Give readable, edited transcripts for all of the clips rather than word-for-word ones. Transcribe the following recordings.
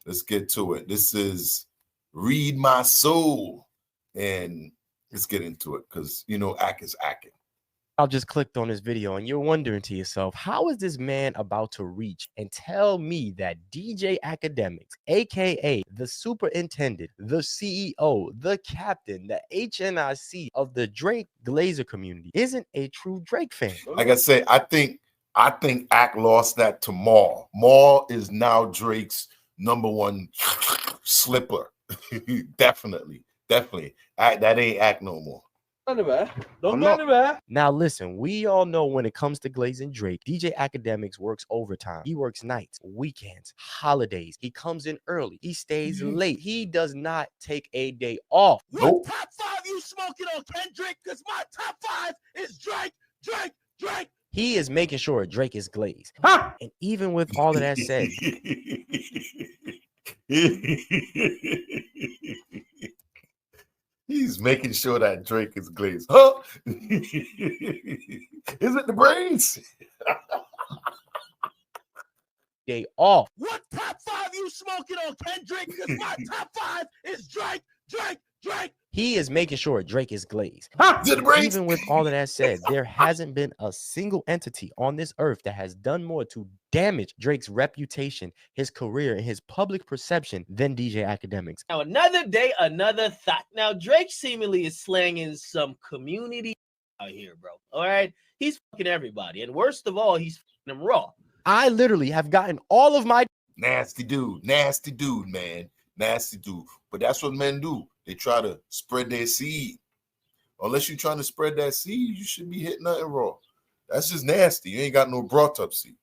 Let's get to it. This is Read My Soul. And let's get into it because, you know, Ak is acting. I just clicked on this video and you're wondering to yourself, how is this man about to reach and tell me that DJ Akademiks, aka the superintendent, the CEO, the captain, the HNIC of the Drake Glazer community isn't a true Drake fan? Like I say, I think Ak lost that to Maul. Maul is now Drake's #1 slipper. Definitely. That ain't Ak no more. Now listen, we all know when it comes to glazing Drake, DJ Akademiks works overtime. He works nights, weekends, holidays. He comes in early. He stays late. He does not take a day off. Nope. Top 5 you smoking on Kendrick? Because my top 5 is Drake. He is making sure Drake is glazed. And even with all of that said, he's making sure that Drake is glazed. Huh? Is it the brains? day off. What top 5 you smoking on Kendrick? Because my top 5 is Drake. He is making sure Drake is glazed. Even with all of that said, there hasn't been a single entity on this earth that has done more to damage Drake's reputation, his career, and his public perception than DJ Akademiks. Now, another day, another thought. Now, Drake seemingly is slanging some community out here, bro. All right? He's fucking everybody. And worst of all, he's fucking them raw. I literally have gotten all of my... Nasty dude, man. Nasty dude. But that's what men do. They try to spread their seed. Unless you're trying to spread that seed, you shouldn't be hitting nothing raw. That's just nasty. You ain't got no brought up seed.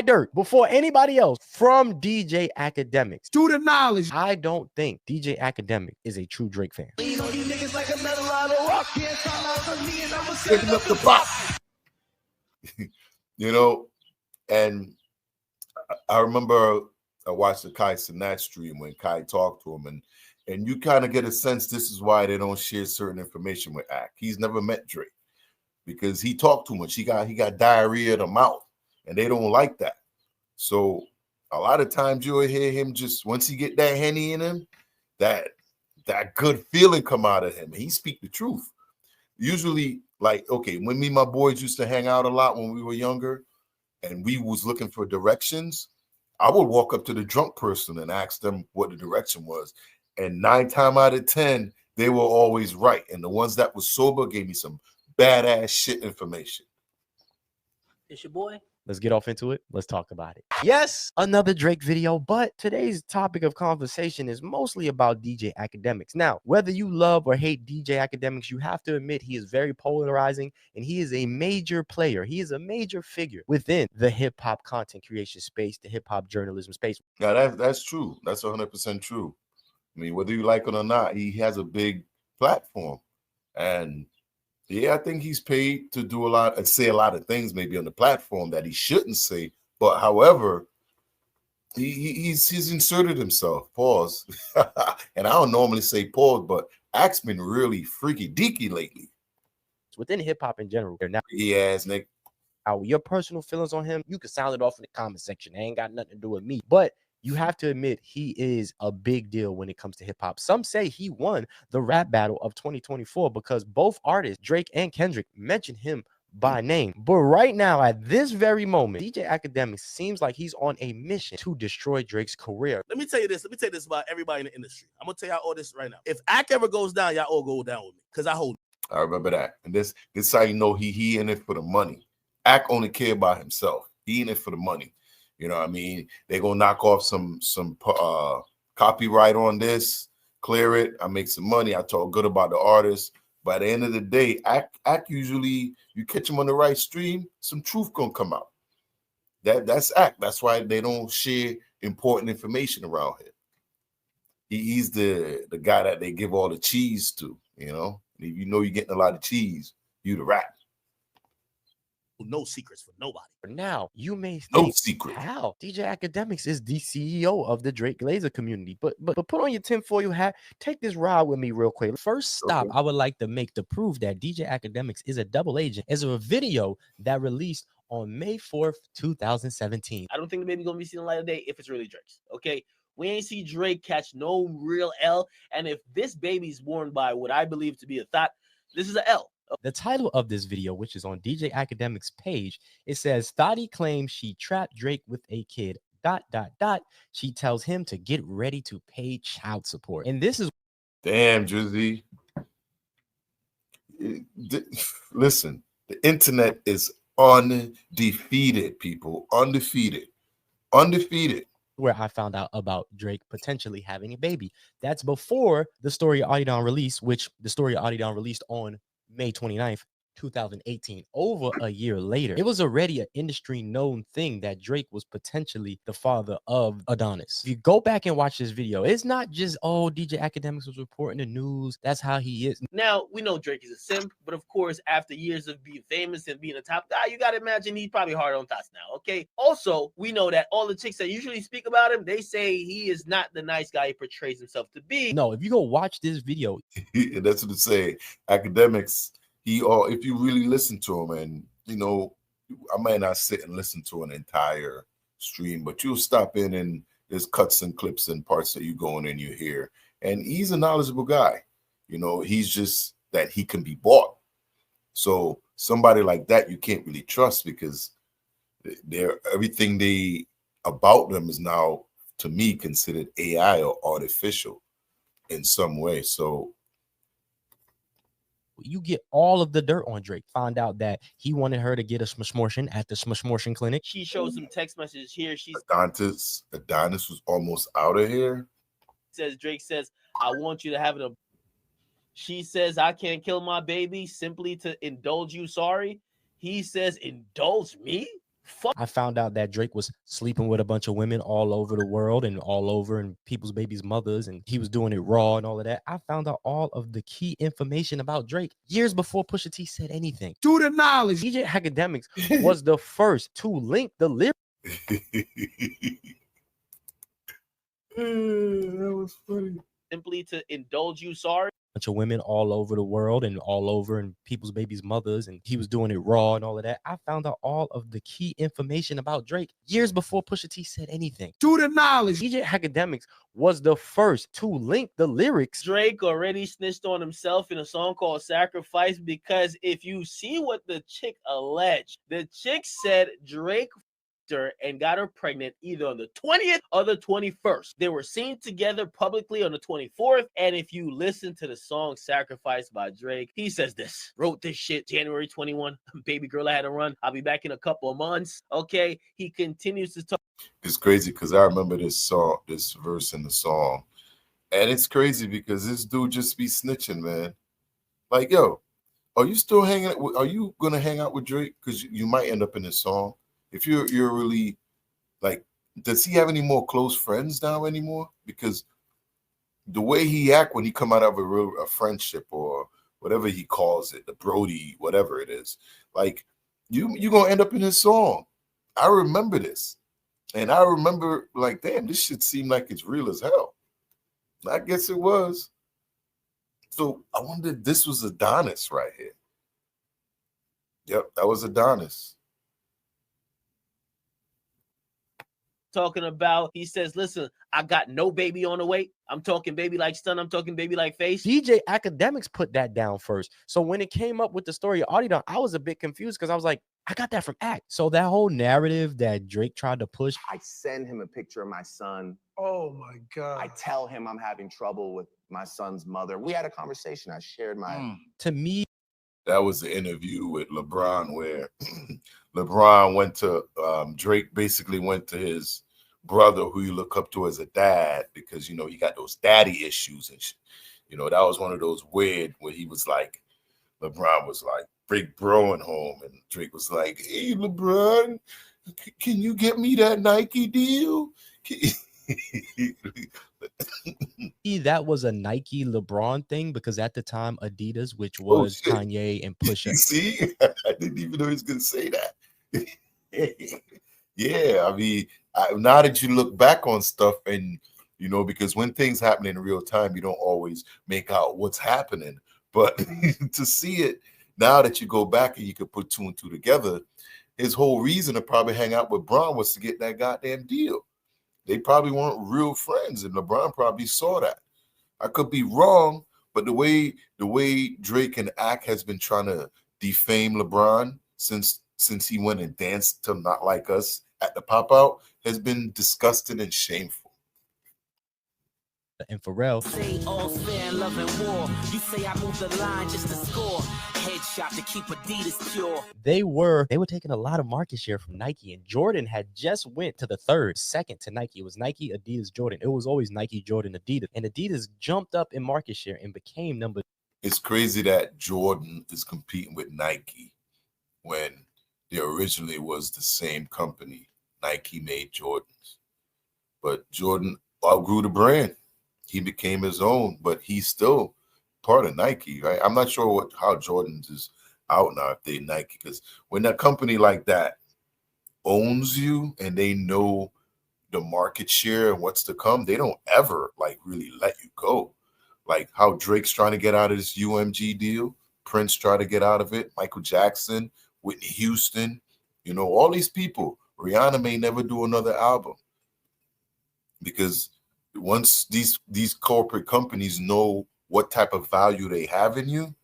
Dirt before anybody else from DJ Akademiks. Student knowledge. I don't think DJ Akademiks is a true Drake fan. Picking up the pop. You know, and I remember I watched the Kai Cenat stream when Kai talked to him, and you kind of get a sense this is why they don't share certain information with Ak. He's never met Drake because he talked too much. He got diarrhea in the mouth, and they don't like that. So a lot of times you'll hear him just once he get that Henny in him, that good feeling come out of him. He speak the truth. Usually, like, okay, when me and my boys used to hang out a lot when we were younger, and we was looking for directions, I would walk up to the drunk person and ask them what the direction was. And 9 times out of 10, they were always right. And the ones that was sober gave me some badass shit information. It's your boy. Let's get off into it. Let's talk about it. Yes, another Drake video, but today's topic of conversation is mostly about DJ Akademiks. Now, whether you love or hate DJ Akademiks, you have to admit he is very polarizing and he is a major player. He is a major figure within the hip-hop content creation space, the hip-hop journalism space. Yeah, that's true. That's 100% true. I mean, whether you like it or not, he has a big platform. And yeah, I think he's paid to do say a lot of things maybe on the platform that he shouldn't say. But however, he's inserted himself. Pause. And I don't normally say pause, but Ak's been really freaky deaky lately. Within hip hop in general. Now, yes, Nick. Your personal feelings on him, you can sound it off in the comment section. It ain't got nothing to do with me. But you have to admit he is a big deal when it comes to hip hop. Some say he won the rap battle of 2024 because both artists, Drake and Kendrick, mentioned him by name. But right now, at this very moment, DJ Akademiks seems like he's on a mission to destroy Drake's career. Let me tell you this about everybody in the industry. I'm going to tell y'all all this right now. If Ak ever goes down, y'all all go down with me because I hold it. I remember that. And this how you know he in it for the money. Ak only care about himself. He in it for the money. You know what I mean? They're going to knock off some copyright on this, clear it. I make some money. I talk good about the artist. By the end of the day, Ak usually, you catch him on the right stream, some truth going to come out. That's Ak. That's why they don't share important information around here. He's the guy that they give all the cheese to, you know? If you know you're getting a lot of cheese, you the rap. No secrets for nobody. For now, you may think, no secret. How? DJ Akademiks is the CEO of the Drake Glazer community. But put on your tinfoil hat. Take this ride with me real quick. First stop I would like to make to prove that DJ Akademiks is a double agent is a video that released on May 4th, 2017. I don't think the baby gonna be seeing the light of day if it's really Drake's. Okay, we ain't see Drake catch no real L, and if this baby's born by what I believe to be a thought, this is a L. The title of this video, which is on DJ Akademiks' page, it says Thotty claims she trapped Drake with a kid. ... She tells him to get ready to pay child support. And this is Damn, Drizzy. Listen, the internet is undefeated, people. Undefeated. where I found out about Drake potentially having a baby. That's before the story of Adidon released, which the story of Adidon released on May 29th, 2018, over a year later. It was already an industry known thing that Drake was potentially the father of Adonis. If you go back and watch this video, it's not just, oh, DJ Akademiks was reporting the news. That's how he is. Now, we know Drake is a simp, but of course, after years of being famous and being a top guy, you got to imagine he's probably hard on thoughts now, okay? Also, we know that all the chicks that usually speak about him, they say he is not the nice guy he portrays himself to be. No, if you go watch this video. That's what it say. Akademiks, if you really listen to him, and you know, I might not sit and listen to an entire stream, but you'll stop in and there's cuts and clips and parts that you go in and you hear. And he's a knowledgeable guy. You know, he's just that he can be bought. So somebody like that you can't really trust, because everything about them is now, to me, considered AI or artificial in some way. So you get all of the dirt on Drake. Find out that he wanted her to get a smishmortion at the smishmortion clinic. She shows some text messages here. Adonis was almost out of here. Drake says, I want you to have it. She says, I can't kill my baby simply to indulge you. Sorry. He says, indulge me? Fuck. I found out that Drake was sleeping with a bunch of women all over the world and all over and people's babies' mothers, and he was doing it raw and all of that. I found out all of the key information about Drake years before Pusha T said anything. To the knowledge. DJ Akademiks was the first to link the lyrics. That was funny. Simply to indulge you. Sorry. Bunch of women all over the world and all over and people's babies' mothers, and he was doing it raw and all of that. I found out all of the key information about Drake years before Pusha T said anything. To the knowledge. DJ Akademiks was the first to link the lyrics. Drake already snitched on himself in a song called Sacrifice, because if you see what the chick alleged, the chick said Drake her and got her pregnant either on the 20th or the 21st. They were seen together publicly on the 24th. And if you listen to the song Sacrifice by Drake, he says this: wrote this shit January 21. Baby girl, I had to run. I'll be back in a couple of months. Okay. He continues to talk. It's crazy because I remember this verse in the song. And it's crazy because this dude just be snitching, man. Like, yo, are you still hanging out? Are you going to hang out with Drake? Because you might end up in this song. If you're really, like, does he have any more close friends now anymore? Because the way he act when he come out of a friendship or whatever he calls it, the Brody, whatever it is, like, you're going to end up in his song. I remember this. And I remember, like, damn, this shit seemed like it's real as hell. I guess it was. So I wonder if this was Adonis right here. Yep, that was Adonis. Talking about, he says, listen, I got no baby on the way. I'm talking baby like Stun. I'm talking baby like Face. DJ Akademiks put that down first. So when it came up with the story of Adidon, I was a bit confused because I was like, I got that from Act. So that whole narrative that Drake tried to push. I send him a picture of my son. Oh my God. I tell him I'm having trouble with my son's mother. We had a conversation. I shared my... To me, that was the interview with LeBron where LeBron went to, Drake basically went to his brother who you look up to as a dad because, you know, he got those daddy issues and shit. You know, that was one of those weird where he was like, LeBron was like, big bro in home. And Drake was like, hey, LeBron, can you get me that Nike deal? That was a Nike LeBron thing because at the time Adidas, which was Kanye and Pusha. See, I didn't even know he was going to say that. Yeah, I mean, now that you look back on stuff and, you know, because when things happen in real time, you don't always make out what's happening. But to see it now that you go back and you can put two and two together, his whole reason to probably hang out with Bron was to get that goddamn deal. They probably weren't real friends, and LeBron probably saw that. I could be wrong, but the way Drake and Ack has been trying to defame LeBron since he went and danced to Not Like Us at the pop out has been disgusting and shameful. And Pharrell, Say all's fair in love and war. You say I moved the line just to score. Headshot to keep Adidas pure. they were taking a lot of market share from Nike, and Jordan had just went to the second to Nike. It was Nike, Adidas, Jordan. It was always Nike, Jordan, Adidas, and Adidas jumped up in market share and became number. It's crazy that Jordan is competing with Nike when they originally was the same company. Nike made Jordans, but Jordan outgrew the brand. He became his own, but he's still part of Nike, right? I'm not sure how Jordan's is out now if they Nike, because when a company like that owns you and they know the market share and what's to come, they don't ever like really let you go. Like how Drake's trying to get out of this UMG deal, Prince tried to get out of it, Michael Jackson, Whitney Houston, all these people. Rihanna may never do another album because once these corporate companies know what type of value they have in you,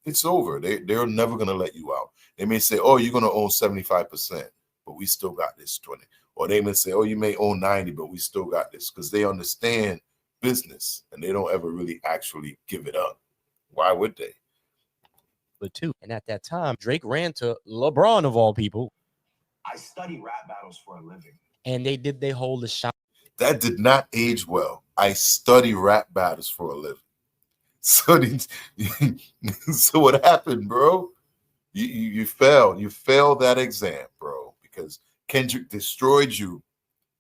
it's over. They're never going to let you out. They may say, oh, you're going to own 75%, but we still got this 20. Or they may say, oh, you may own 90, but we still got this, because they understand business and they don't ever really actually give it up. Why would they? But two. And at that time, Drake ran to LeBron of all people. I study rap battles for a living. And they hold the shot. That did not age well. I study rap battles for a living. So, so what happened, bro? You failed. You failed that exam, bro, because Kendrick destroyed you.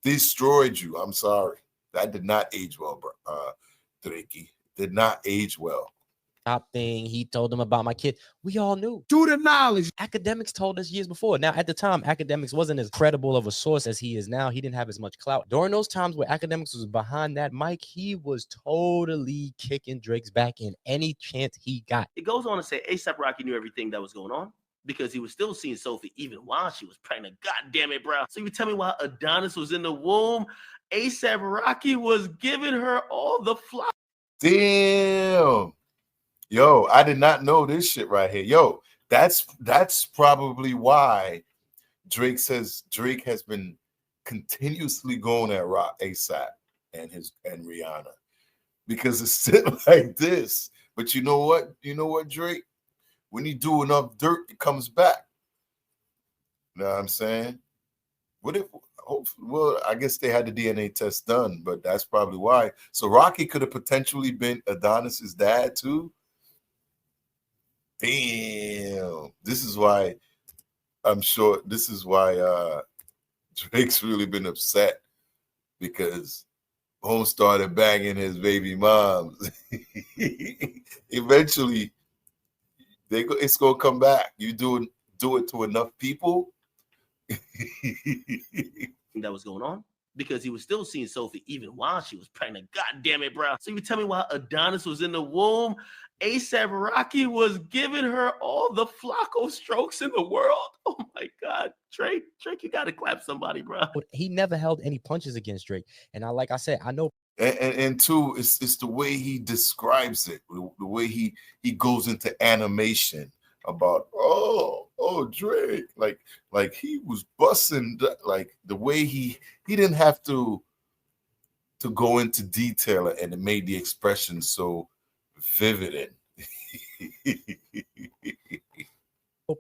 I'm sorry. That did not age well, bro. Drakey did not age well. Top thing. He told them about my kid. We all knew. To the knowledge. Akademiks told us years before. Now, at the time, Akademiks wasn't as credible of a source as he is now. He didn't have as much clout. During those times where Akademiks was behind that mic, he was totally kicking Drake's back in any chance he got. It goes on to say A$AP Rocky knew everything that was going on because he was still seeing Sophie even while she was pregnant. God damn it, bro. So you tell me why Adonis was in the womb? A$AP Rocky was giving her all the flowers. Damn. Yo, I did not know this shit right here. Yo, that's probably why Drake says Drake has been continuously going at A$AP and Rihanna, because it's still like this. But you know what? Drake? When you do enough dirt, it comes back. You know what I'm saying? What if? Well, I guess they had the DNA test done, but that's probably why. So Rocky could have potentially been Adonis's dad too. Damn. This is why Drake's really been upset, because Holmes started banging his baby moms. Eventually, it's gonna come back. You do it to enough people. That was going on because he was still seeing Sophie even while she was pregnant. God damn it, bro. So you tell me why Adonis was in the womb? A$AP Rocky was giving her all the Flacco strokes in the world. Oh my God, Drake, you gotta clap somebody, bro. He never held any punches against Drake. And like I said, I know. And two, it's the way he describes it, the way he goes into animation about Drake, like he was busting, like the way he didn't have to go into detail, and it made the expression so vivid.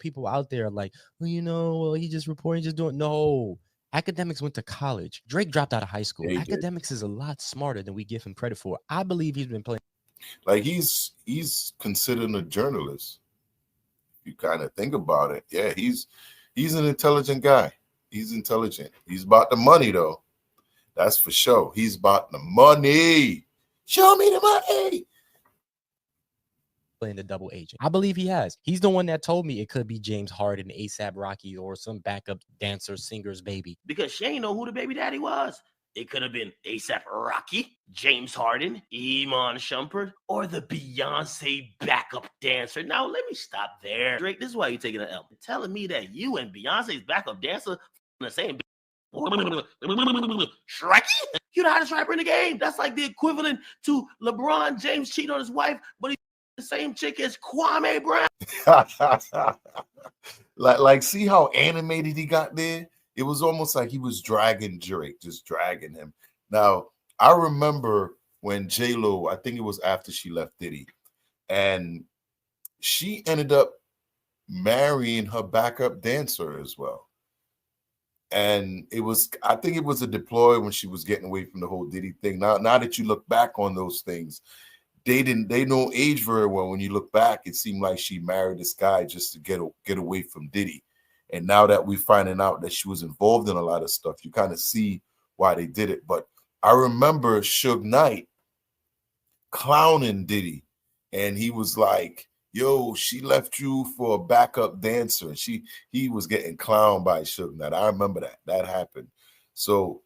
People out there like, well, he just reporting, just doing. No, Akademiks went to college. Drake dropped out of high school. Yeah, Akademiks is a lot smarter than we give him credit for. I believe he's been playing. Like he's considered a journalist. You kind of think about it. Yeah, he's an intelligent guy. He's intelligent. He's about the money though. That's for sure. He's about the money. Show me the money. Playing the double agent. I believe he has. He's the one that told me it could be James Harden, A$AP Rocky, or some backup dancer, singer's baby. Because she ain't know who the baby daddy was. It could have been A$AP Rocky, James Harden, Iman Shumpert, or the Beyonce backup dancer. Now, let me stop there. Drake, this is why you're taking an L. You're telling me that you and Beyonce's backup dancer the same Shrek? You're the hottest rapper in the game. That's like the equivalent to LeBron James cheating on his wife, but he's the same chick as Kwame Brown. like, see how animated he got there? It was almost like he was dragging Drake, just dragging him. Now, I remember when J-Lo, I think it was after she left Diddy, and she ended up marrying her backup dancer as well. And it was, I think it was a deploy when she was getting away from the whole Diddy thing. Now that you look back on those things, they don't age very well. When you look back, it seemed like she married this guy just to get away from Diddy. And now that we're finding out that she was involved in a lot of stuff, you kind of see why they did it. But I remember Suge Knight clowning Diddy, and he was like, yo, she left you for a backup dancer. And he was getting clowned by Suge Knight. I remember that happened. So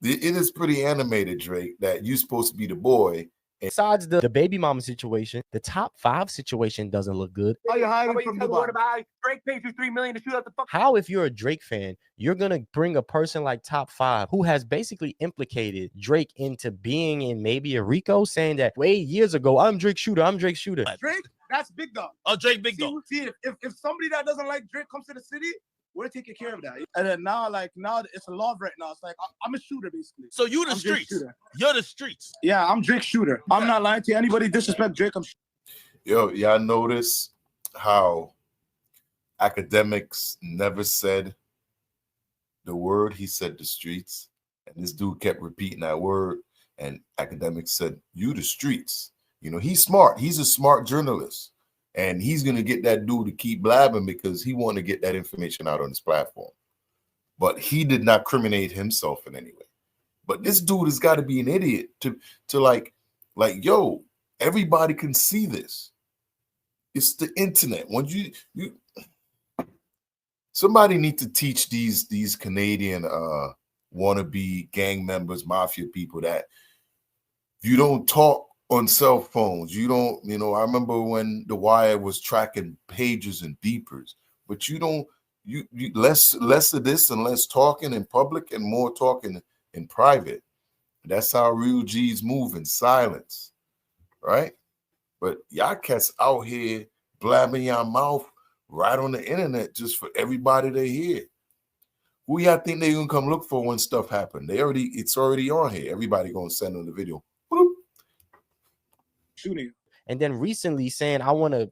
it is pretty animated, Drake, that you're supposed to be the boy. Besides the baby mama situation, the top 5 situation doesn't look good. Are you hiding from the word about Drake paid you $3 million to shoot up the fuck? How, if you're a Drake fan, you're gonna bring a person like Top 5 who has basically implicated Drake into being in maybe a RICO, saying that years ago, I'm Drake Shooter. Drake, that's big dog. Oh, Drake, big dog. See, if somebody that doesn't like Drake comes to the city, we're taking care of that. And then now it's a law right now. It's like I'm a shooter basically. So you the I'm Drake streets. Shooter. You're the streets. Yeah, I'm Drake Shooter. I'm not lying to you. Anybody disrespect Drake, I'm Yo, y'all notice how Akademiks never said the word, he said the streets. And this dude kept repeating that word. And Akademiks said, you the streets. You know, he's smart. He's a smart journalist. And he's going to get that dude to keep blabbing because he wanted to get that information out on his platform. But he did not criminate himself in any way. But this dude has got to be an idiot to like, yo, everybody can see this. It's the internet. When you somebody need to teach these Canadian wannabe gang members, mafia people, that you don't talk on cell phones. You don't, I remember when The Wire was tracking pages and beepers, but you don't, you less of this and less talking in public and more talking in private. That's how real G's move, in silence, right? But y'all cats out here blabbing your mouth right on the internet just for everybody to hear. Who y'all think they gonna come look for when stuff happen? It's already on here. Everybody gonna send them the video. Boop. shooting. And then recently saying, I want to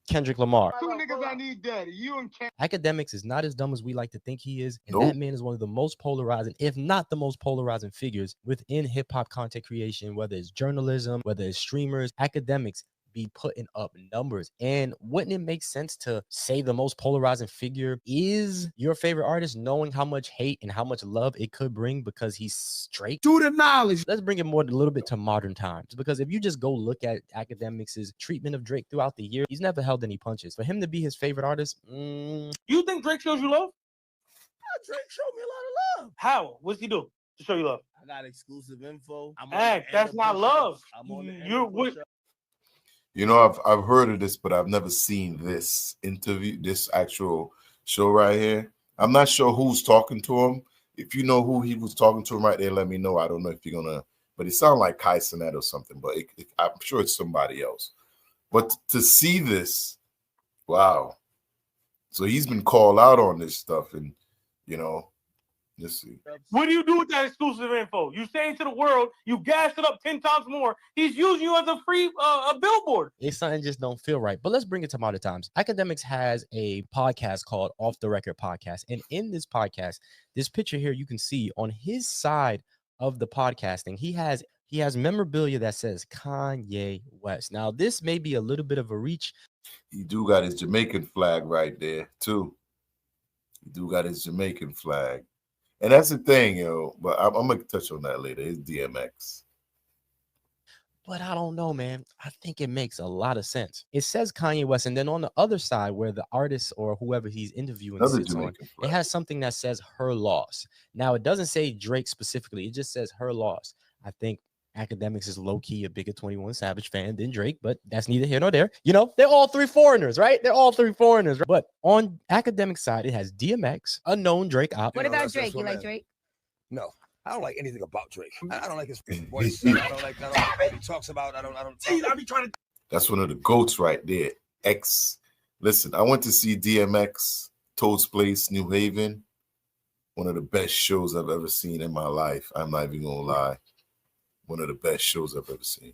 Kendrick Lamar. 2 niggas I need daddy. You and Akademiks is not as dumb as we like to think he is. And Nope. that man is one of the most polarizing, if not the most polarizing figures within hip-hop content creation, whether it's journalism, whether it's streamers. Akademiks be putting up numbers. And wouldn't it make sense to say the most polarizing figure is your favorite artist, knowing how much hate and how much love it could bring because he's straight? do the knowledge. Let's bring it a little bit to modern times, because if you just go look at Akademiks' treatment of Drake throughout the year, he's never held any punches. For him to be his favorite artist, You think Drake shows you love? Drake showed me a lot of love. How? What's he do to show you love? I got exclusive info. I'm Hey, that's not love. I'm on the end You're of with. push-up. You know, I've heard of this, but I've never seen this interview, this actual show right here. I'm not sure who's talking to him. If you know who he was talking to him right there, let me know. I don't know if you're gonna, but it sounded like Kai Cenat or something, but I'm sure it's somebody else. But to see this, wow. So he's been called out on this stuff, and let's see. What do you do with that exclusive info? You say it to the world, you gas it up 10 times more. He's using you as a free a billboard. it's something just don't feel right. But let's bring it to modern times. Akademiks has a podcast called Off the Record Podcast. And in this podcast, this picture here, you can see on his side of the podcasting, he has memorabilia that says Kanye West. Now, this may be a little bit of a reach. He do got his Jamaican flag right there, too. He do got his Jamaican flag. And that's the thing, but I'm going to touch on that later. His DMX. but I don't know, man. I think it makes a lot of sense. It says Kanye West, and then on the other side, where the artist or whoever he's interviewing Another sits on, Jamaican it flag. has something that says her loss. Now, it doesn't say Drake specifically. It just says her loss. I think Akademiks is low-key a bigger 21 Savage fan than Drake, but that's neither here nor there. You know, they're all three foreigners, right? They're all three foreigners. Right? But on Akademiks' side, it has DMX, a known Drake op. What about Drake? You like Drake? No. I don't like anything about Drake. I don't like his voice. I don't like what he talks about. I be trying to. That's one of the goats right there. Listen, I went to see DMX, Toad's Place, New Haven. One of the best shows I've ever seen in my life. I'm not even gonna lie. One of the best shows I've ever seen.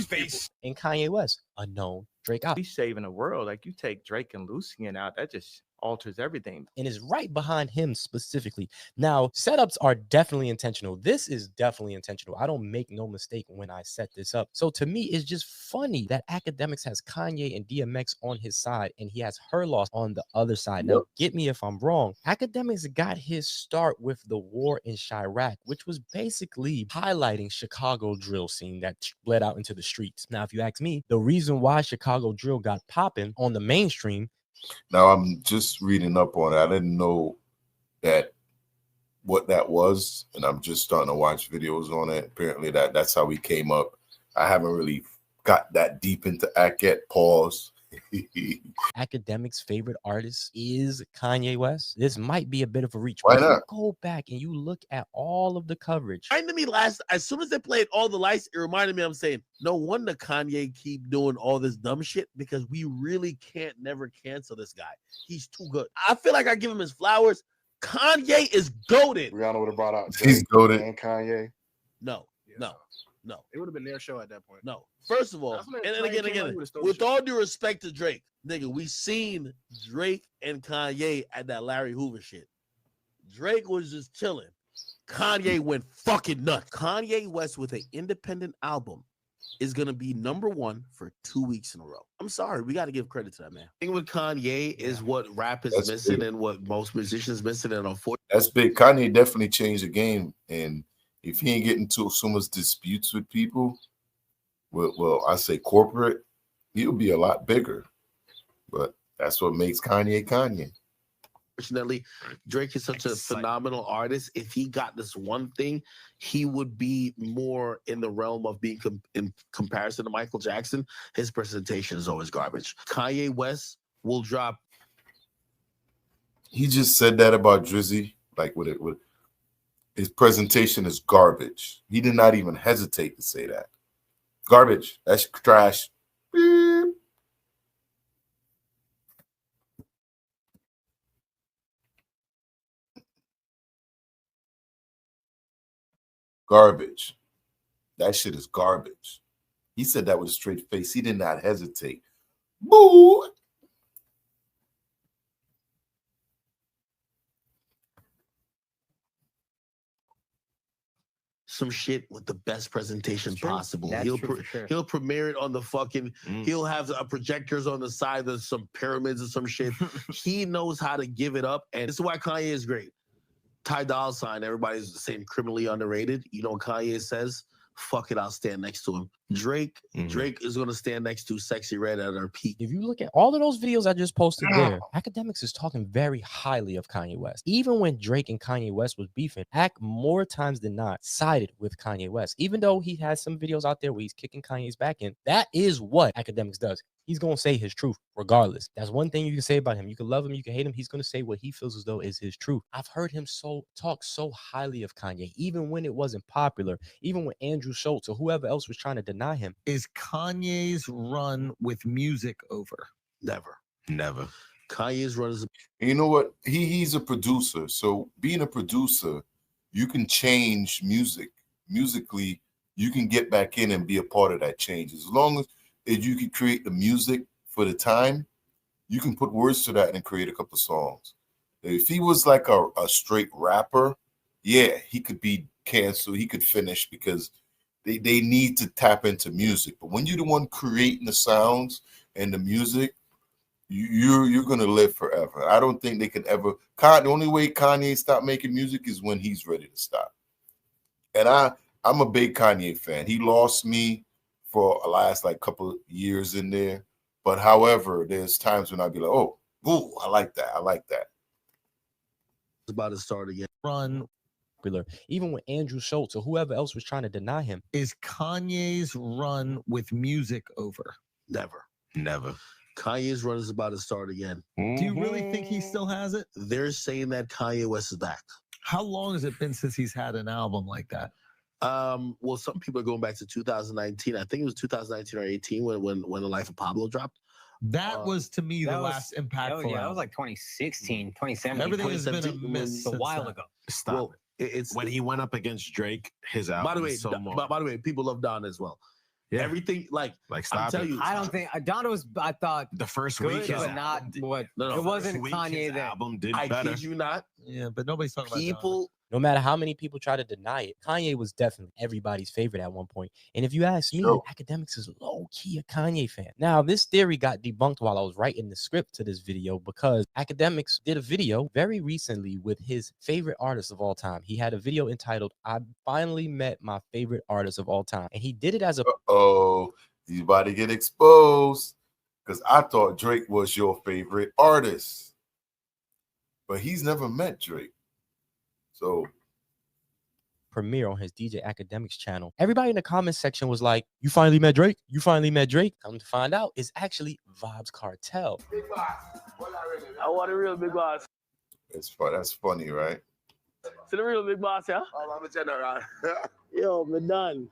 Face. And Kanye West, a known Drake op. He's saving the world. Like, you take Drake and Lucian out, that just alters everything. And is right behind him specifically. Now, setups are definitely intentional. This is definitely intentional. I don't make no mistake when I set this up. So to me, it's just funny that Akademiks has Kanye and DMX on his side, and he has her loss on the other side. Now, get me if I'm wrong. Akademiks got his start with the war in Chirac, which was basically highlighting Chicago drill scene that bled out into the streets. Now, if you ask me, the reason why Chicago drill got popping on the mainstream. Now I'm just reading up on it. I didn't know what that was, and I'm just starting to watch videos on it. Apparently that's how we came up. I haven't really got that deep into Ak yet. Pause. Akademiks' favorite artist is Kanye West. This might be a bit of a reach. Why But if you not? go back and you look at all of the coverage. Reminded me as soon as they played All the Lights, it reminded me, I'm saying, no wonder Kanye keep doing all this dumb shit, because we really can't never cancel this guy. He's too good. I feel like I give him his flowers. Kanye is goated. Rihanna would have brought out He's Drake goated. and Kanye. No. It would have been their show at that point. No. First of all, That's when and Drake again, came out, he would've stole with the show. all due respect to Drake, nigga, we seen Drake and Kanye at that Larry Hoover shit. Drake was just chilling. Kanye went fucking nuts. Kanye West with an independent album is gonna be #1 for 2 weeks in a row. I'm sorry, we got to give credit to that man. I think with Kanye is what rap is That's missing, big. and what most musicians missing, and unfortunately, That's big. Kanye definitely changed the game, and if he ain't getting into so much disputes with people, well, I say corporate, he'll be a lot bigger. But that's what makes Kanye Kanye. Drake is such a phenomenal artist. If he got this one thing, he would be more in the realm of being in comparison to Michael Jackson. His presentation is always garbage. Kanye West will drop. He just said that about Drizzy, like with his presentation is garbage. He did not even hesitate to say that. Garbage. That's trash. Beep. Garbage. That shit is garbage. He said that with a straight face. He did not hesitate. Boo. Some shit with the best presentation possible. That's He'll true for sure. he'll premiere it on the fucking. He'll have projectors on the side of some pyramids or some shit. He knows how to give it up, and this is why Kanye is great. Ty Dolla $ign, everybody's saying criminally underrated. You know what Kanye says? Fuck it, I'll stand next to him. Drake is gonna stand next to Sexy Red at her peak. If you look at all of those videos I just posted there, Akademiks is talking very highly of Kanye West. Even when Drake and Kanye West was beefing, Ak more times than not sided with Kanye West. Even though he has some videos out there where he's kicking Kanye's back in, that is what Akademiks does. He's going to say his truth regardless. That's one thing you can say about him. You can love him, you can hate him. He's going to say what he feels as though is his truth. I've heard him talk so highly of Kanye, even when it wasn't popular, even when Andrew Schultz or whoever else was trying to deny him. Is Kanye's run with music over? Never. Never. Kanye's run is. You know what? He's a producer. So being a producer, you can change music. Musically, you can get back in and be a part of that change. As long as you can create the music for the time, you can put words to that and create a couple of songs. If he was like a straight rapper, yeah, he could be canceled. He could finish because they need to tap into music. But when you're the one creating the sounds and the music, you're going to live forever. I don't think they can ever. The only way Kanye stop making music is when he's ready to stop. And I'm a big Kanye fan. He lost me for a last like couple years in there. But however, there's times when I'd be like, oh, ooh, I like that. I like that. It's about to start again. Run. Even with Andrew Schultz or whoever else was trying to deny him. Is Kanye's run with music over? Never. Never. Kanye's run is about to start again. Do you really think he still has it? They're saying that Kanye West is back. How long has it been since he's had an album like that? Well, some people are going back to 2019. I think it was 2019 or 18 when The Life of Pablo dropped. That was, to me, the last impactful. Yeah, that was like 2016, 2017. Everything has been a miss. A while ago. Stop. Well, it's when he went up against Drake, his album. by the way, is so by the way, people love Don as well. Yeah. Everything like stop I'm telling you, I don't think Donna was. I thought the first good, week, but not what. No, it wasn't Kanye his that album did I better. kid you not. Yeah, but nobody's talking about People. No matter how many people try to deny it, Kanye was definitely everybody's favorite at one point. And if you ask me, Akademiks is low-key a Kanye fan. Now, this theory got debunked while I was writing the script to this video because Akademiks did a video very recently with his favorite artist of all time. He had a video entitled, I Finally Met My Favorite Artist of All Time. And he did it as a... He's about to get exposed because I thought Drake was your favorite artist. But he's never met Drake. So premiere on his DJ Akademiks channel. Everybody in the comment section was like, you finally met Drake? You finally met Drake? Come to find out, it's actually Vybz Kartel. I want a real big boss. It's fun. That's funny, right? So the real big boss, yeah? I'm a general. Yo, me done.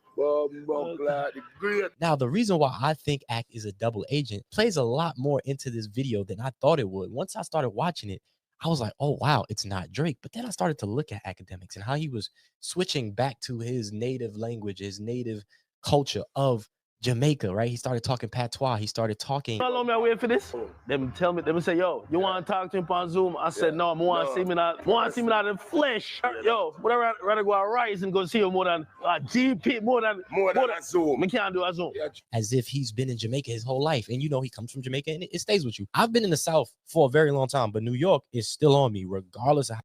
Now, the reason why I think Ak is a double agent plays a lot more into this video than I thought it would. Once I started watching it, I was like, oh, wow, it's not Drake. But then I started to look at Akademiks and how he was switching back to his native language, his native culture of Jamaica, right? He started talking patois. He started talking. How long am I waiting for this? Them tell me, them say, yo, you want to talk to him on Zoom? I said, no, I want to see me not, in flesh. Yo, but I'd rather go out rise and go see him more than GP, more than a Zoom. We can't do a Zoom. As if he's been in Jamaica his whole life. And you know, he comes from Jamaica and it stays with you. I've been in the South for a very long time, but New York is still on me, regardless of how.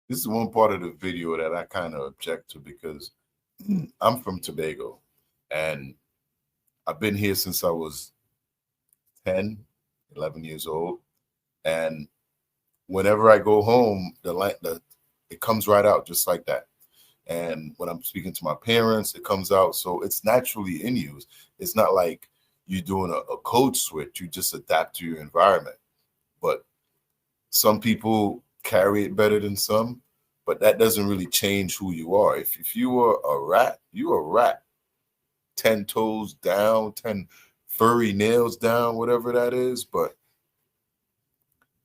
This is one part of the video that I kind of object to because I'm from Tobago. And I've been here since I was 10, 11 years old. And whenever I go home, it comes right out just like that. And when I'm speaking to my parents, it comes out. So it's naturally in you. It's not like you're doing a code switch. You just adapt to your environment. But some people carry it better than some. But that doesn't really change who you are. If you are a rat, you're a rat. 10 toes down, 10 furry nails down, whatever that is. But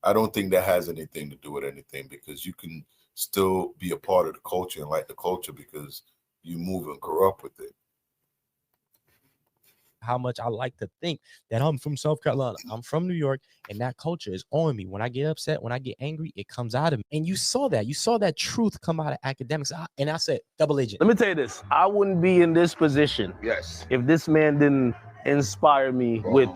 I don't think that has anything to do with anything because you can still be a part of the culture and like the culture because you move and grow up with it. How much I like to think that I'm from South Carolina. I'm from New York, and that culture is on me. When I get upset, when I get angry, it comes out of me. And you saw that truth come out of Akademiks. And I said, double agent. Let me tell you this. I wouldn't be in this position if this man didn't inspire me with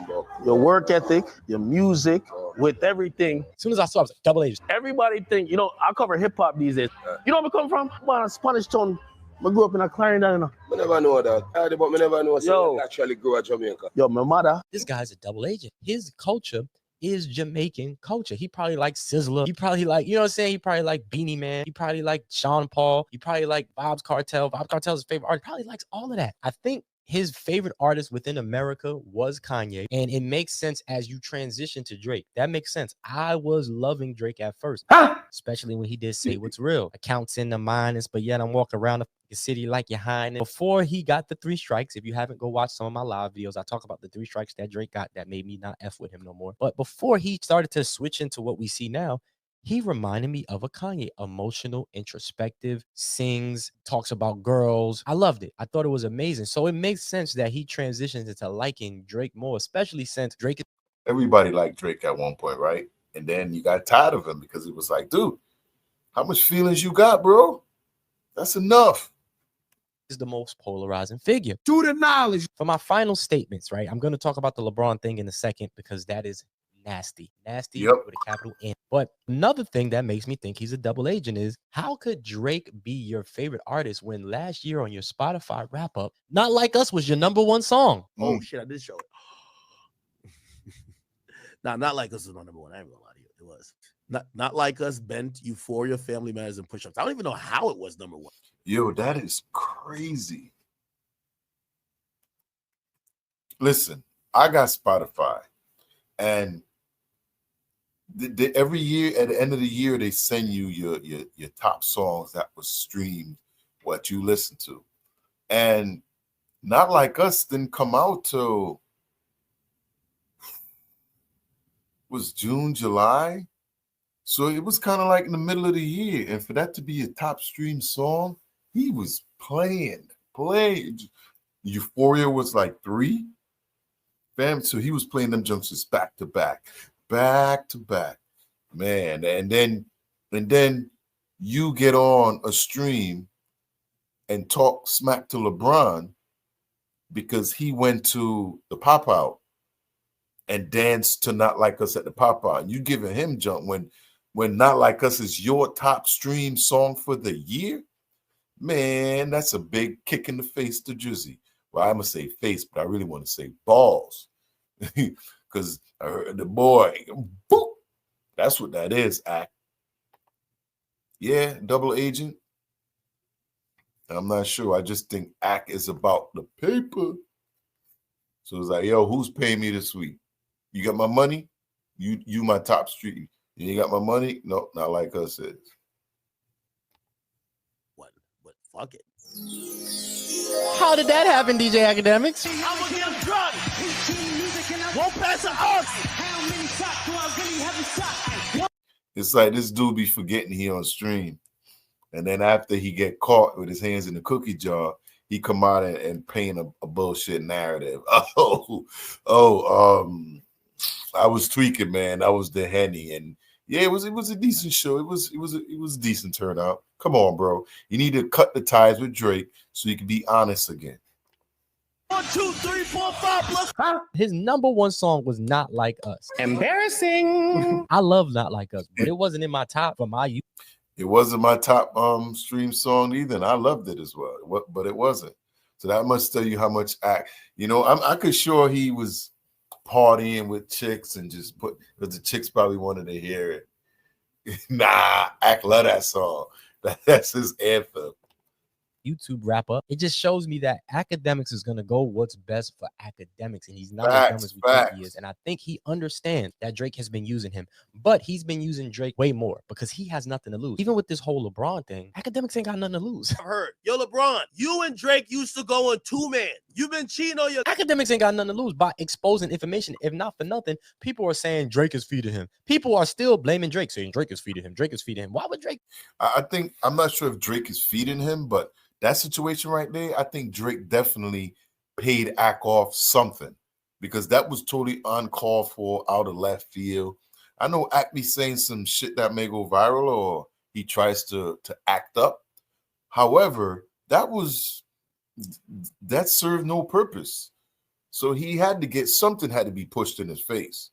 your work ethic, your music, with everything. As soon as I saw it, I was like, double agent. Everybody think, you know, I cover hip hop these days. You know where I come from? I'm Spanish town. I grew up in a Clarendon, you know. I never know that. But I never know. So actually grew up Jamaica. Yo, my mother. This guy's a double agent. His culture is Jamaican culture. He probably like Sizzler. He probably like, you know what I'm saying? He probably like Beanie Man. He probably like Sean Paul. He probably like Vybz Kartel. Vybz Kartel's his favorite artist. Probably likes all of that. I think his favorite artist within America was Kanye. And it makes sense as you transition to Drake. That makes sense. I was loving Drake at first, especially when he did Say What's Real. Accounts in the minus, but yet I'm walking around the city like your highness. Before he got the 3 strikes, if you haven't go watch some of my live videos, I talk about the 3 strikes that Drake got that made me not F with him no more. But before he started to switch into what we see now, he reminded me of a Kanye, emotional, introspective, sings, talks about girls. I loved it. I thought it was amazing. So it makes sense that he transitions into liking Drake more, especially since Drake. Everybody liked Drake at one point, right? And then you got tired of him because it was like, dude, how much feelings you got, bro? That's enough. Is the most polarizing figure. To the knowledge. For my final statements, right? I'm going to talk about the LeBron thing in a second because that is nasty. Nasty with a capital N. But another thing that makes me think he's a double agent is how could Drake be your favorite artist when last year on your Spotify wrap up, Not Like Us was your #1 song? Oh shit, I did show it. Not Like Us is my #1. I ain't gonna lie to you. It was. Not Like Us, Bent, Euphoria, Family Matters, and Push Ups. I don't even know how it was #1. Yo, that is crazy. Listen, I got Spotify, and every year at the end of the year they send you your top songs that was streamed, what you listen to, and Not Like Us didn't come out till was June, July, so it was kind of like in the middle of the year, and for that to be a top stream song, he was playing. Euphoria was like 3, fam. So he was playing them junks back to back, man. And then you get on a stream and talk smack to LeBron because he went to the pop out and danced to Not Like Us at the pop out. And you giving him jump when Not Like Us is your top stream song for the year. Man, that's a big kick in the face to Drizzy. Well, I'm going to say face, but I really want to say balls. Because I heard the boy, boop, that's what that is, Act. Yeah, double agent. I'm not sure. I just think Act is about the paper. So it's like, yo, who's paying me this week? You got my money? You my top street. You ain't got my money? No, Not Like Us is. But fuck it. How did that happen, DJ Akademiks? I'm gonna get him drunk. Won't pass an ox. It's like this dude be forgetting he on stream. And then after he get caught with his hands in the cookie jar, he come out and paint a bullshit narrative. I was tweaking, man. I was the Henny. And yeah, it was a decent show. It was a decent turnout. Come on, bro. You need to cut the ties with Drake so you can be honest again. 1, 2, 3, 4, 5 plus. His #1 song was Not Like Us. Embarrassing. I love Not Like Us, but it wasn't in my top for my youth. It wasn't my top stream song either, and I loved it as well. But it wasn't. So that must tell you how much Act. I could sure he was partying with chicks and just because the chicks probably wanted to hear it. Nah, Act love that song. That's his anthem. YouTube wrap up. It just shows me that Akademiks is going to go what's best for Akademiks, and he's not as dumb as we think he is. And I think he understands that Drake has been using him, but he's been using Drake way more because he has nothing to lose. Even with this whole LeBron thing, Akademiks ain't got nothing to lose. I've heard. Yo, LeBron, you and Drake used to go on 2-man. You've been cheating on your... Akademiks ain't got nothing to lose by exposing information. If not for nothing, people are saying Drake is feeding him. People are still blaming Drake, saying Drake is feeding him. Drake is feeding him. Why would Drake? I think, I'm not sure if Drake is feeding him, but that situation right there, I think Drake definitely paid Ack off something because that was totally uncalled for, out of left field. I know Ack be saying some shit that may go viral or he tries to act up. However, that served no purpose. So he had to get something had to be pushed in his face.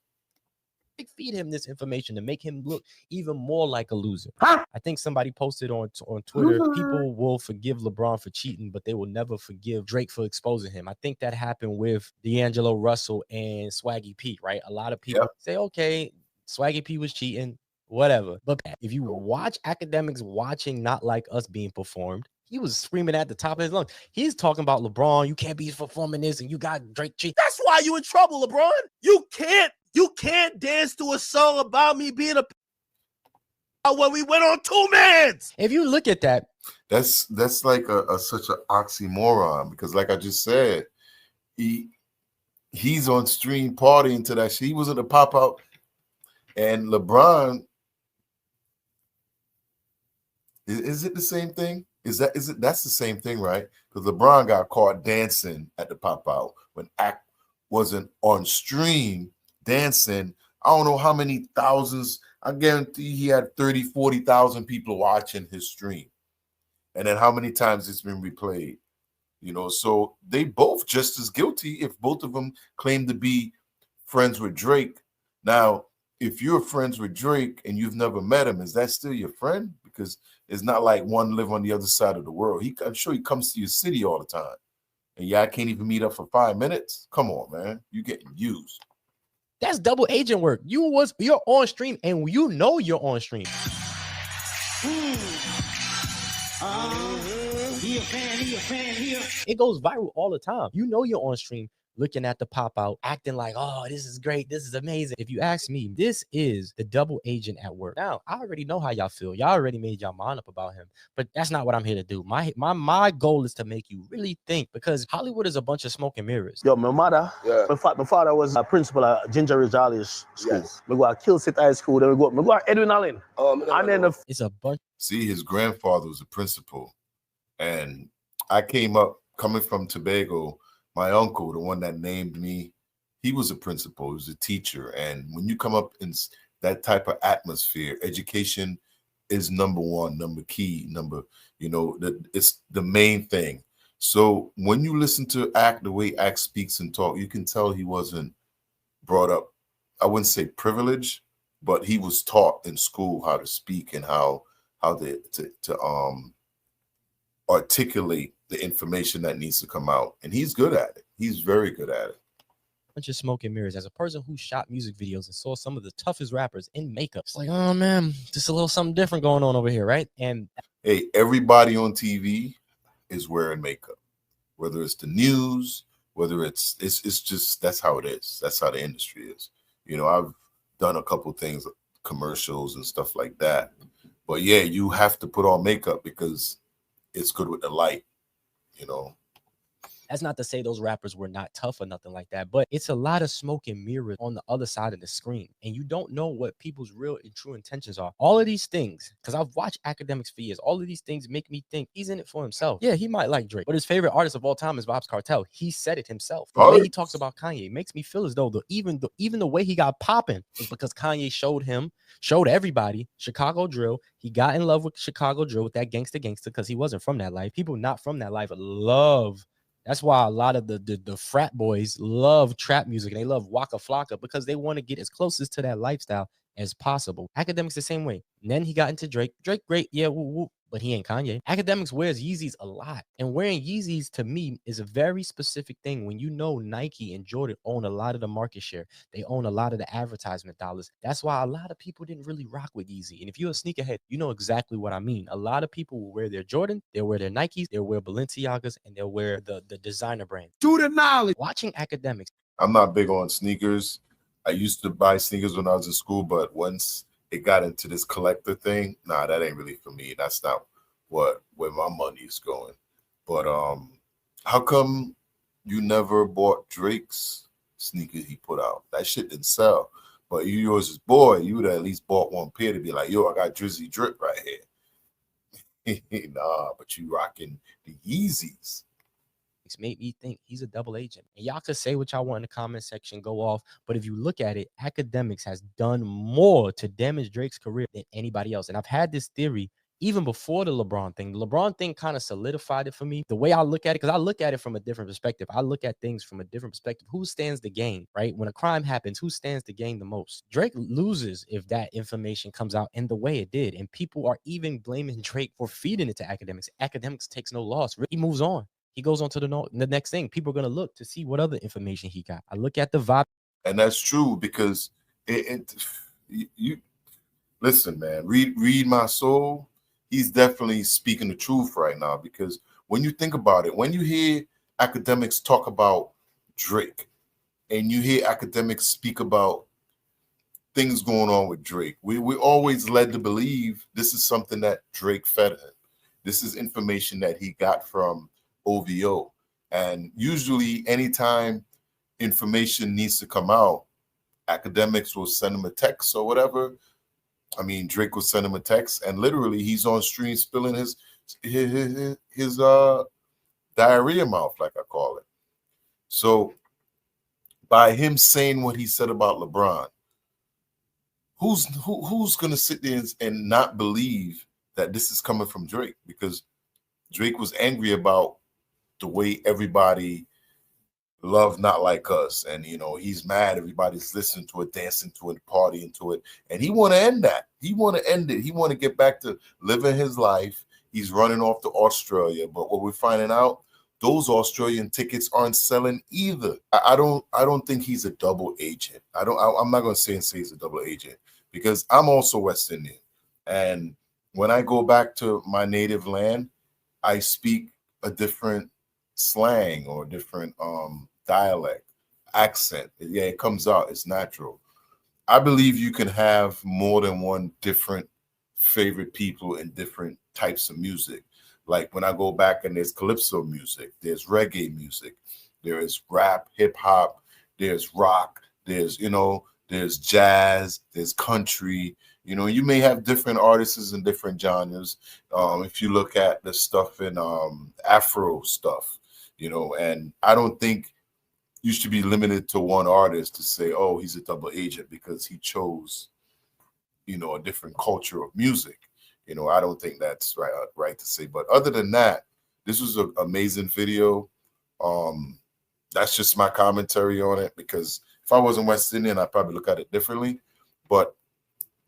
Feed him this information to make him look even more like a loser. I think somebody posted on Twitter, people will forgive LeBron for cheating, but they will never forgive Drake for exposing him. I think that happened with D'Angelo Russell and Swaggy P, right? A lot of people say, okay, Swaggy P was cheating, whatever. But if you watch Akademiks watching Not Like Us being performed, he was screaming at the top of his lungs. He's talking about LeBron, you can't be performing this and you got Drake cheating. That's why you in trouble, LeBron. You can't dance to a song about me being a when we went on 2-mans. If you look at that, that's like such an oxymoron because, like I just said, he's on stream partying to that shit. He was at the pop out, and LeBron. Is it the same thing? Is it that's the same thing, right? Because LeBron got caught dancing at the pop out when Act wasn't on stream. Dancing, I don't know how many thousands. I guarantee he had 30, 40,000 people watching his stream. And then how many times it's been replayed? So they both just as guilty if both of them claim to be friends with Drake. Now, if you're friends with Drake and you've never met him, is that still your friend? Because it's not like one live on the other side of the world. I'm sure he comes to your city all the time. And y'all can't even meet up for 5 minutes. Come on, man. You getting used. That's double agent work. You're on stream and you know you're on stream. It goes viral all the time. You know you're on stream looking at the pop out, acting like, oh, this is great. This is amazing. If you ask me, this is the double agent at work. Now, I already know how y'all feel. Y'all already made y'all mind up about him, but that's not what I'm here to do. My goal is to make you really think, because Hollywood is a bunch of smoke and mirrors. Yo, my mother, my father was a principal at Ginger Ridge College School. Yes. We go to Kilsit High School, then we go to Edwin Allen. And then it's a bunch. See, his grandfather was a principal. And I coming from Tobago. My uncle, the one that named me, he was a principal, he was a teacher. And when you come up in that type of atmosphere, education is number one, it's the main thing. So when you listen to Act, the way Act speaks and talk, you can tell he wasn't brought up, I wouldn't say privileged, but he was taught in school how to speak and how to articulate the information that needs to come out. And he's good at it. He's very good at it. Bunch of smoke and mirrors. As a person who shot music videos and saw some of the toughest rappers in makeup, it's like, oh man, just a little something different going on over here, right? And hey, everybody on TV is wearing makeup, whether it's the news, whether it's just, that's how it is. That's how the industry is. You know, I've done a couple things, commercials and stuff like that. But yeah, you have to put on makeup because it's good with the light, you know. That's not to say those rappers were not tough or nothing like that, but it's a lot of smoke and mirrors on the other side of the screen, and you don't know what people's real and true intentions are. All of these things, because I've watched Akademiks for years, all of these things make me think he's in it for himself. Yeah, he might like Drake, but his favorite artist of all time is Vybz Kartel. He said it himself. The way he talks about Kanye makes me feel as though even the way he got popping was because Kanye showed everybody Chicago drill. He got in love with Chicago drill, with that gangster because he wasn't from that life. People not from that life love. That's why a lot of the frat boys love trap music and they love Waka Flocka, because they want to get as closest to that lifestyle as possible. Akademiks the same way. And then he got into Drake. Drake, great, yeah, woo, woo, but he ain't Kanye. Akademiks wears Yeezys a lot. And wearing Yeezys, to me, is a very specific thing. When you know Nike and Jordan own a lot of the market share, they own a lot of the advertisement dollars. That's why a lot of people didn't really rock with Yeezy. And if you're a sneakerhead, you know exactly what I mean. A lot of people will wear their Jordan, they'll wear their Nikes, they'll wear Balenciagas, and they'll wear the designer brand. Do the knowledge. Watching Akademiks. I'm not big on sneakers. I used to buy sneakers when I was in school, but once it got into this collector thing, nah, that ain't really for me. That's not where my money is going. But how come you never bought Drake's sneakers he put out? That shit didn't sell. But you was his boy, you would have at least bought one pair to be like, yo, I got Drizzy Drip right here. Nah, but you rocking the Yeezys. Made me think he's a double agent. And y'all could say what y'all want in the comment section, go off. But if you look at it, Akademiks has done more to damage Drake's career than anybody else. And I've had this theory even before the LeBron thing. The LeBron thing kind of solidified it for me. The way I look at it, because I look at it from a different perspective. I look at things from a different perspective. Who stands to gain, right? When a crime happens, who stands to gain the most? Drake loses if that information comes out in the way it did. And people are even blaming Drake for feeding it to Akademiks. Akademiks takes no loss. He moves on. He goes on to the next thing. People are going to look to see what other information he got. I look at the vibe. And that's true, because you listen, man, read my soul. He's definitely speaking the truth right now, because when you think about it, when you hear Akademiks talk about Drake and you hear Akademiks speak about things going on with Drake, we always led to believe this is something that Drake fed him. This is information that he got from OVO. And usually anytime information needs to come out, Akademiks will send him a text or whatever. I mean, Drake will send him a text, and literally he's on stream spilling his diarrhea mouth, like I call it. So by him saying what he said about LeBron, who's gonna sit there and not believe that this is coming from Drake? Because Drake was angry about the way everybody Love Not Like Us, and you know he's mad. Everybody's listening to it, dancing to it, partying to it, and he want to end that. He want to end it. He want to get back to living his life. He's running off to Australia, but what we're finding out, those Australian tickets aren't selling either. I don't think he's a double agent. I'm not gonna say he's a double agent because I'm also West Indian, and when I go back to my native land, I speak a different slang or different dialect, accent. Yeah, it comes out. It's natural. I believe you can have more than one different favorite people in different types of music. Like when I go back and there's calypso music, there's reggae music, there is rap, hip hop, there's rock, there's there's jazz, there's country. You may have different artists in different genres. If you look at the stuff in Afro stuff, and I don't think you should be limited to one artist to say, oh, he's a double agent because he chose, a different culture of music. I don't think that's right to say. But other than that, this was an amazing video. That's just my commentary on it, because if I wasn't West Indian, I'd probably look at it differently. But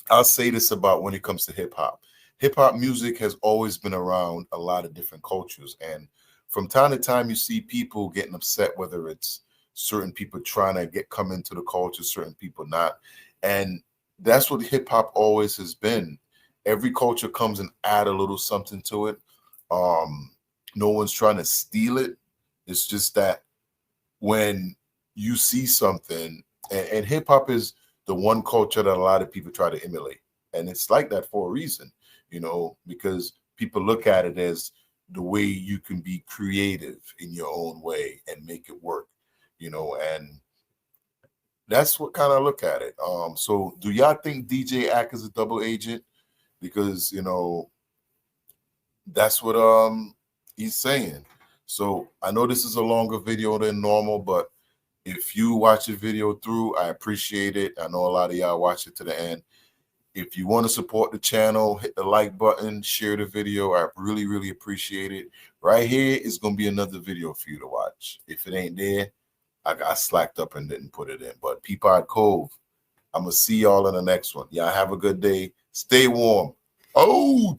I'll say this about when it comes to hip hop. Hip hop music has always been around a lot of different cultures. And from time to time, you see people getting upset, whether it's certain people trying to come into the culture, certain people not. And that's what hip hop always has been. Every culture comes and add a little something to it. No one's trying to steal it. It's just that when you see something, and hip hop is the one culture that a lot of people try to emulate. And it's like that for a reason, because people look at it as the way you can be creative in your own way and make it work, and that's what kind of look at it. So do y'all think DJ Ak is a double agent? Because, that's what he's saying. So I know this is a longer video than normal, but if you watch the video through, I appreciate it. I know a lot of y'all watch it to the end. If you want to support the channel, hit the like button, share the video. I really, really appreciate it. Right here is going to be another video for you to watch. If it ain't there, I got slacked up and didn't put it in. But Peapod Cove, I'm going to see y'all in the next one. Y'all have a good day. Stay warm. Out.